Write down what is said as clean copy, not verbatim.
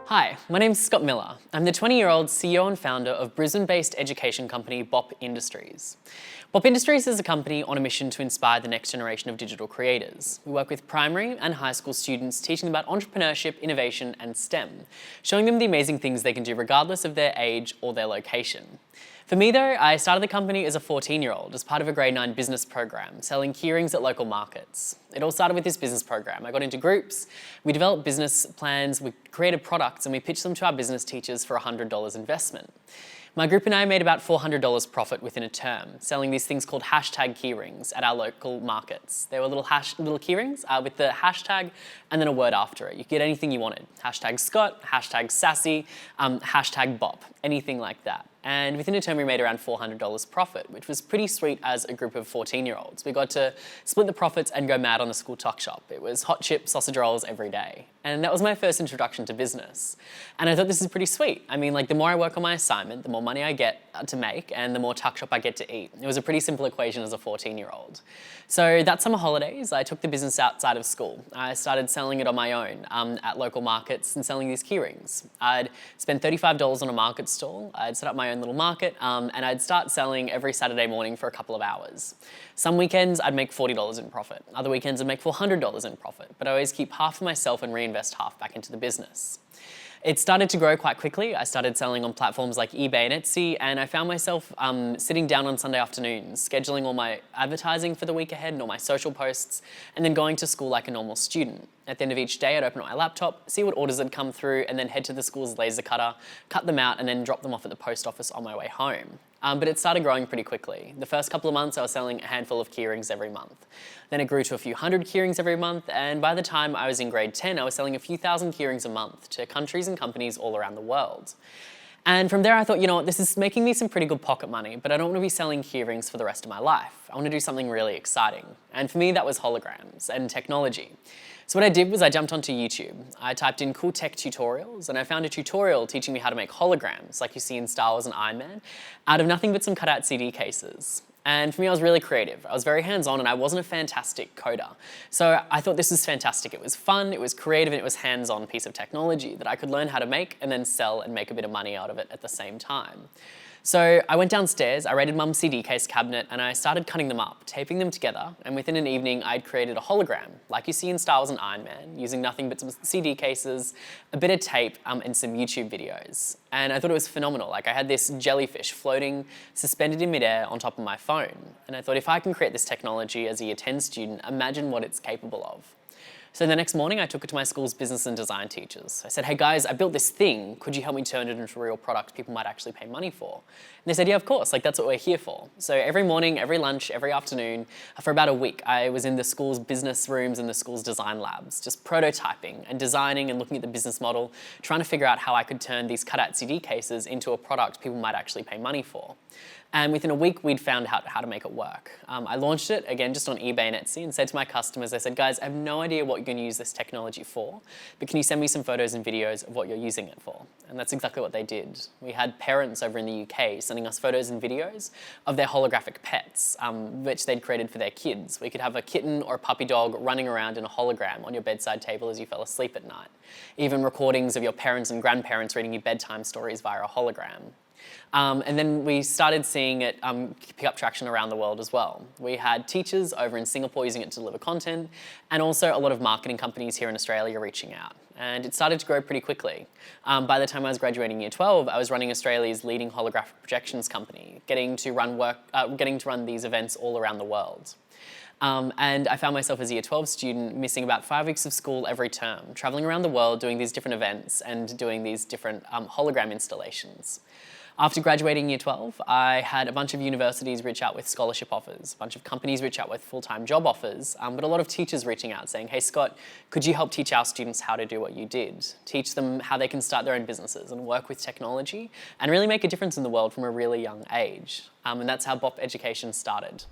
Hi, my name's Scott Millar. I'm the 20-year-old CEO and founder of Brisbane-based education company Bop Industries. Bop Industries is a company on a mission to inspire the next generation of digital creators. We work with primary and high school students, teaching them about entrepreneurship, innovation, and STEM, showing them the amazing things they can do regardless of their age or their location. For me though, I started the company as a 14-year-old as part of a grade 9 business program, selling keyrings at local markets. It all started with this business program. I got into groups, we developed business plans, we created products, and we pitched them to our business teachers for $100 investment. My group and I made about $400 profit within a term, selling these things called hashtag keyrings at our local markets. They were little keyrings with the hashtag and then a word after it. You could get anything you wanted. Hashtag Scott, hashtag sassy, hashtag Bop, anything like that. And within a term, we made around $400 profit, which was pretty sweet as a group of 14-year-olds. We got to split the profits and go mad on the school tuck shop. It was hot chip sausage rolls every day. And that was my first introduction to business. And I thought this is pretty sweet. I mean, like the more I work on my assignment, the more money I get to make and the more tuck shop I get to eat. It was a pretty simple equation as a 14-year-old. So that summer holidays, I took the business outside of school. I started selling it on my own at local markets and selling these keyrings. I'd spend $35 on a market stall. I'd set up my own little market and I'd start selling every Saturday morning for a couple of hours. Some weekends I'd make $40 in profit. Other weekends I'd make $400 in profit, but I always keep half for myself and reinvest half back into the business. It started to grow quite quickly. I started selling on platforms like eBay and Etsy, and I found myself sitting down on Sunday afternoons, scheduling all my advertising for the week ahead and all my social posts, and then going to school like a normal student. At the end of each day, I'd open up my laptop, see what orders had come through, and then head to the school's laser cutter, cut them out, and then drop them off at the post office on my way home. But it started growing pretty quickly. The first couple of months, I was selling a handful of keyrings every month. Then it grew to a few hundred keyrings every month, and by the time I was in grade 10, I was selling a few thousand keyrings a month to countries and companies all around the world. And from there, I thought, you know what, this is making me some pretty good pocket money, but I don't want to be selling keyrings for the rest of my life. I want to do something really exciting. And for me, that was holograms and technology. So what I did was I jumped onto YouTube. I typed in cool tech tutorials and I found a tutorial teaching me how to make holograms, like you see in Star Wars and Iron Man, out of nothing but some cutout CD cases. And for me, I was really creative. I was very hands-on and I wasn't a fantastic coder. So I thought this was fantastic. It was fun, it was creative, and it was hands-on piece of technology that I could learn how to make and then sell and make a bit of money out of it at the same time. So I went downstairs, I raided Mum's CD case cabinet, and I started cutting them up, taping them together, and within an evening, I'd created a hologram, like you see in Star Wars and Iron Man, using nothing but some CD cases, a bit of tape, and some YouTube videos. And I thought it was phenomenal. Like I had this jellyfish floating, suspended in midair on top of my phone. And I thought if I can create this technology as a Year 10 student, imagine what it's capable of. So the next morning, I took it to my school's business and design teachers. I said, hey guys, I built this thing. Could you help me turn it into a real product people might actually pay money for? And they said, yeah, of course, like that's what we're here for. So every morning, every lunch, every afternoon, for about a week, I was in the school's business rooms and the school's design labs, just prototyping and designing and looking at the business model, trying to figure out how I could turn these cutout CD cases into a product people might actually pay money for. And within a week, we'd found out how to make it work. I launched it, again, just on eBay and Etsy, and said to my customers, I said, guys, I have no idea what you're going to use this technology for, but can you send me some photos and videos of what you're using it for? And that's exactly what they did. We had parents over in the UK sending us photos and videos of their holographic pets, which they'd created for their kids. We could have a kitten or a puppy dog running around in a hologram on your bedside table as you fell asleep at night. Even recordings of your parents and grandparents reading you bedtime stories via a hologram. And then we started seeing it pick up traction around the world as well. We had teachers over in Singapore using it to deliver content, and also a lot of marketing companies here in Australia reaching out. And it started to grow pretty quickly. By the time I was graduating Year 12, I was running Australia's leading holographic projections company, getting to run these events all around the world. And I found myself as a Year 12 student missing about 5 weeks of school every term, traveling around the world doing these different events and doing these different hologram installations. After graduating Year 12, I had a bunch of universities reach out with scholarship offers, a bunch of companies reach out with full-time job offers, but a lot of teachers reaching out saying, hey Scott, could you help teach our students how to do what you did? Teach them how they can start their own businesses and work with technology and really make a difference in the world from a really young age. And that's how Bop Education started.